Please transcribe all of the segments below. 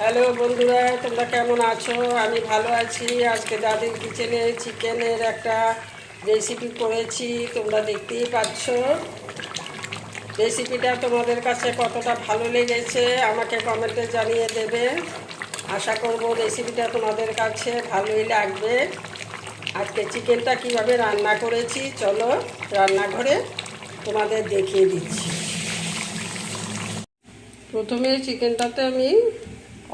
Hello বন্ধুরা, তোমরা কেমন আছো? আমি ভালো আছি। আজকে দাদির কিচেনে চিকেনের একটা রেসিপি করেছি, তোমরা দেখতেই পাচ্ছ। রেসিপিটা তোমাদের কাছে কতটা ভালো লেগেছে আমাকে কমেন্টে জানিয়ে দেবে। আশা করব রেসিপিটা তোমাদের কাছে ভালোই লাগবে। আজকে চিকেনটা কিভাবে রান্না করেছি চলো রান্নাঘরে তোমাদের দেখিয়ে দিচ্ছি। প্রথমে চিকেনটাতে আমি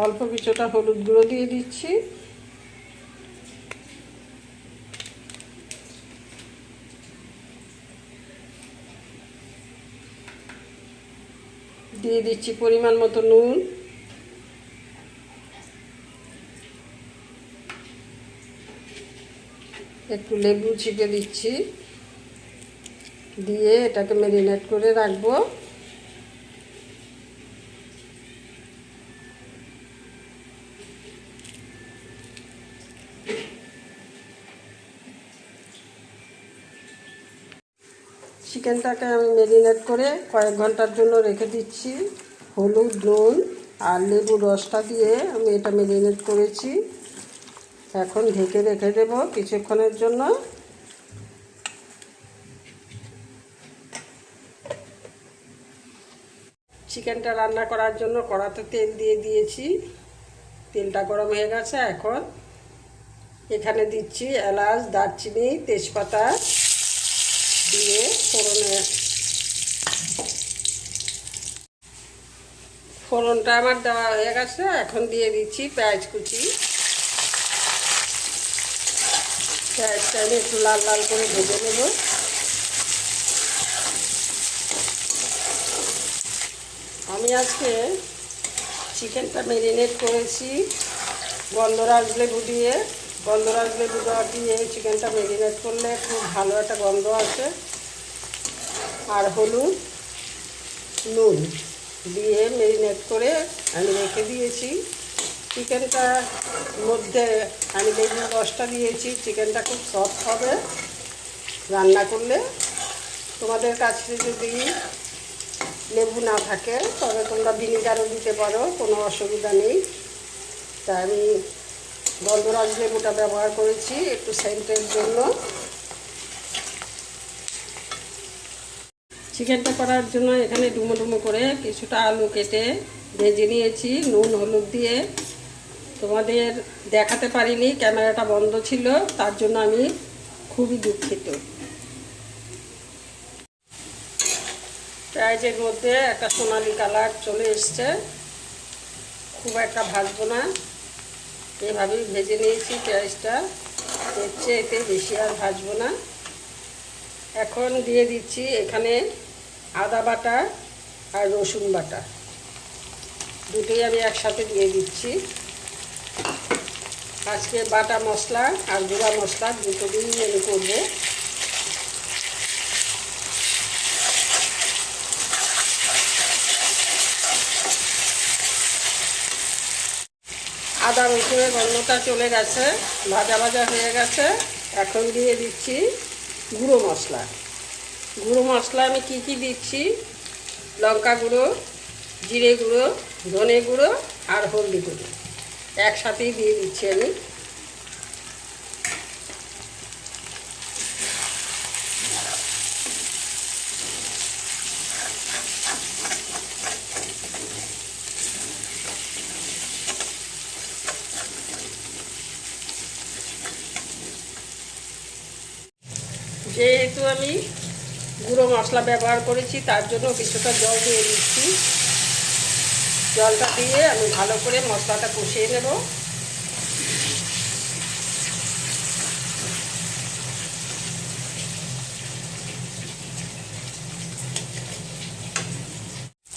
অল্প কিছুটা হলুদ গুঁড়ো দিয়ে দিচ্ছি। দিয়ে দিচ্ছি পরিমাণ মতো নুন, একটু লেবু চিপে দিচ্ছি, দিয়ে এটাকে ম্যারিনেট করে রাখবো। চিকেনটাকে আমি ম্যারিনেট করে কয়েক ঘন্টার জন্য রেখে দিচ্ছি। হলুদ, নুন আর লেবুর রসটা দিয়ে আমি এটা ম্যারিনেট করেছি। এখন ঢেকে রেখে দেব কিছুক্ষণের জন্য। চিকেনটা রান্না করার জন্য কড়াতে তেল দিয়ে দিয়েছি, তেলটা গরম হয়ে গেছে। এখন এখানে দিচ্ছি এলাচ, দারচিনি, তেজপাতা দিয়ে ফোড়নটা আমার দেওয়া হয়ে গেছে। এখন দিয়ে দিচ্ছি পেঁয়াজ কুচি। পেঁয়াজটা আমি একটু লাল লাল করে ভেজে নেব। আমি আজকে চিকেনটা ম্যারিনেট করেছি গন্ধরাজ লেবু দিয়ে। গন্ধরাজ লেবু দিয়ে চিকেনটা ম্যারিনেট করলে খুব ভালো একটা গন্ধ আসে। আর হলুদ, নুন দিয়ে ম্যারিনেট করে আমি রেখে দিয়েছি। চিকেনটার মধ্যে আমি লেবুর রসটা দিয়েছি। চিকেনটা খুব সফট হবে রান্না করলে। তোমাদের কাছে যদি লেবু না থাকে তবে তোমরা ভিনিগারও দিতে পারো, কোনো অসুবিধা নেই। তা আমি গন্ধরাজ লেবুটা ব্যবহার করেছি একটু সেন্টের জন্য। চিকেনটা করার জন্য এখানে ডুমো ডুমো করে কিছুটা আলু কেটে ভেজে নিয়েছি নুন হলুদ দিয়ে। তোমাদের দেখাতে পারিনি, ক্যামেরাটা বন্ধ ছিল, তার জন্য আমি খুবই দুঃখিত। পেঁয়াজের মধ্যে একটা সোনালি কালার চলে এসছে। খুব একটা ভাজবো না, এভাবেই ভেজে নিয়েছি পেঁয়াজটা, এর চেয়ে বেশি আর ভাজবো না। এখন দিয়ে দিচ্ছি এখানে আদা বাটা আর রসুন বাটা, দুটোই আমি একসাথে দিয়ে দিচ্ছি। আজকে বাটা মশলা আর গুঁড়া মশলা দুটো দিয়েই আমি করবো। আদা রসুনের গন্ধটা চলে গেছে, ভাজা ভাজা হয়ে গেছে। এখন দিয়ে দিচ্ছি গুঁড়ো মশলা। গুঁড়ো মশলা আমি কি কি দিচ্ছি, লঙ্কা গুঁড়ো, জিরে গুঁড়ো, ধনে গুঁড়ো আর হলদি গুঁড়ো একসাথেই দিয়ে দিচ্ছি আমি। যেহেতু আমি গুঁড়ো মশলা ব্যবহার করেছি তার জন্য কিছুটা জল দিয়ে দিচ্ছি। জলটা দিয়ে আমি ভালো করে মশলাটা কষিয়ে নেব।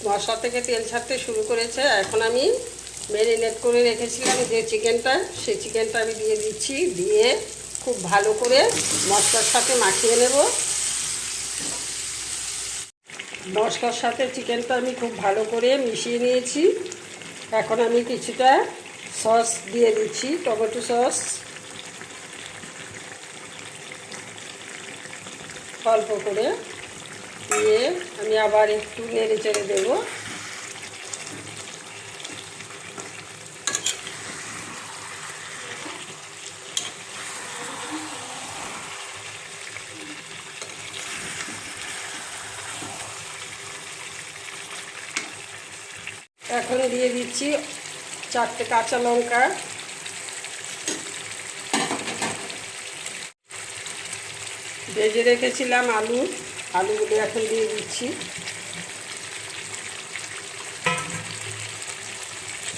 মশলা থেকে তেল ছাড়তে শুরু করেছে। এখন আমি ম্যারিনেট করে রেখেছিলাম যে চিকেনটা, সেই চিকেনটা আমি দিয়ে দিচ্ছি। দিয়ে খুব ভালো করে মশলার সাথে মাখিয়ে নেব। মশলার সাথে চিকেনটা আমি খুব ভালো করে মিশিয়ে নিয়েছি। এখন আমি কিছুটা সস দিয়ে দিচ্ছি, টমেটো সস অল্প করে দিয়ে আমি আবার একটু নেড়ে চেড়ে দেবো। এখন দিয়ে দিচ্ছি 4টে কাঁচা লঙ্কা, ভেজে রেখেছিলাম আলুগুলো এখন দিয়ে দিচ্ছি,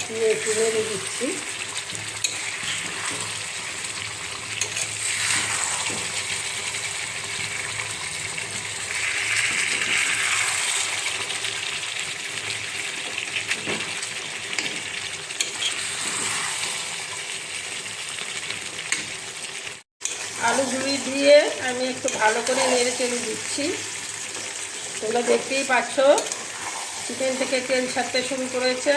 দিয়ে একটু নেড়ে দিচ্ছি। আলুগুলি দিয়ে আমি একটু ভালো করে নেড়ে চেড়ে দিচ্ছি। তোমরা দেখতেই পাচ্ছ চিকেন থেকে তেল ছাড়তে শুরু করেছে।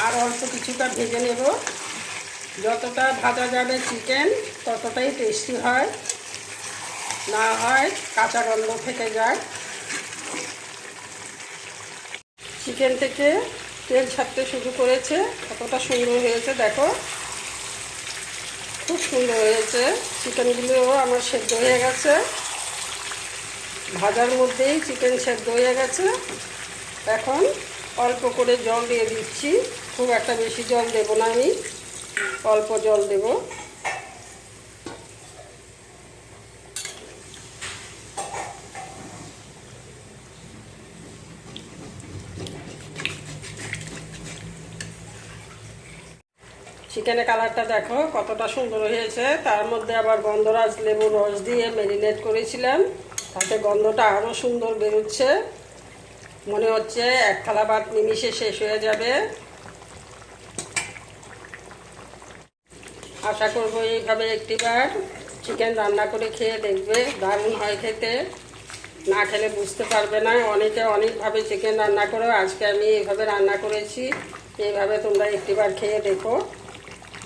আর অল্প কিছুটা ভেজে নেব। যতটা ভাজা যাবে চিকেন ততটাই টেস্টি হয়, না হয় কাঁচা গন্ধ থেকে যায়। চিকেন থেকে তেল ছাড়তে শুরু করেছে, কতটা সুন্দর হয়েছে দেখো, খুব সুন্দর হয়েছে। চিকেনগুলোও আমার সেদ্ধ হয়ে গেছে, ভাজার মধ্যেই চিকেন সেদ্ধ হয়ে গেছে। এখন অল্প করে জল দিয়ে দিচ্ছি, খুব একটা বেশি জল দেব না, আমি অল্প জল দেব। চিকেনের কালারটা দেখো কতটা সুন্দর হয়েছে। তার মধ্যে আবার গন্ধরাজ লেবুর রস দিয়ে ম্যারিনেট করেছিলাম, তাতে গন্ধটা আরও সুন্দর বেরোচ্ছে। মনে হচ্ছে এক থালা ভাত নিমিষে শেষ হয়ে যাবে। আশা করব এইভাবে একটিবার চিকেন রান্না করে খেয়ে দেখবে, দারুণ হয় খেতে। না খেলে বুঝতে পারবে না। অনেকে অনেকভাবে চিকেন রান্না করো, আজকে আমি এইভাবে রান্না করেছি। এইভাবে তোমরা একটিবার খেয়ে দেখো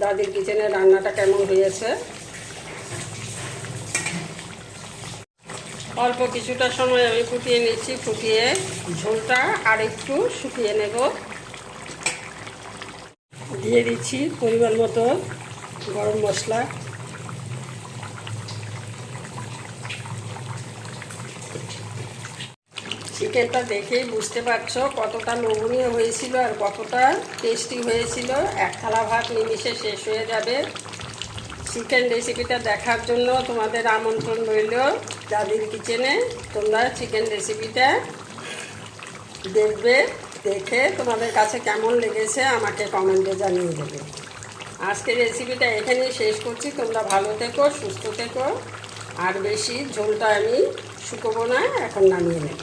দাদির কিচেনের রান্নাটা কেমন হয়েছে। অল্প কিছুটা সময় আমি ফুটিয়ে নিচ্ছি, ফুটিয়ে ঝোলটা আর একটু শুকিয়ে নেব। দিয়ে দিচ্ছি পরিমাণ মতো গরম মশলা, চিকেনটা দেখেই বুঝতে পারছো কতটা লোভনীয় হয়েছিল আর কতটা টেস্টি হয়েছিল। এক থালা ভাত নিমিষে শেষ হয়ে যাবে। চিকেন রেসিপিটা দেখার জন্য তোমাদের আমন্ত্রণ রইল দাদির কিচেনে। তোমরা চিকেন রেসিপিটা দেখবে, দেখে তোমাদের কাছে কেমন লেগেছে আমাকে কমেন্টে জানিয়ে দেবে। আজকের রেসিপিটা এখানেই শেষ করছি। তোমরা ভালো থেকো, সুস্থ থেকো। আর বেশি ঝোলটা আমি শুকোবো না, এখন নামিয়ে নেব।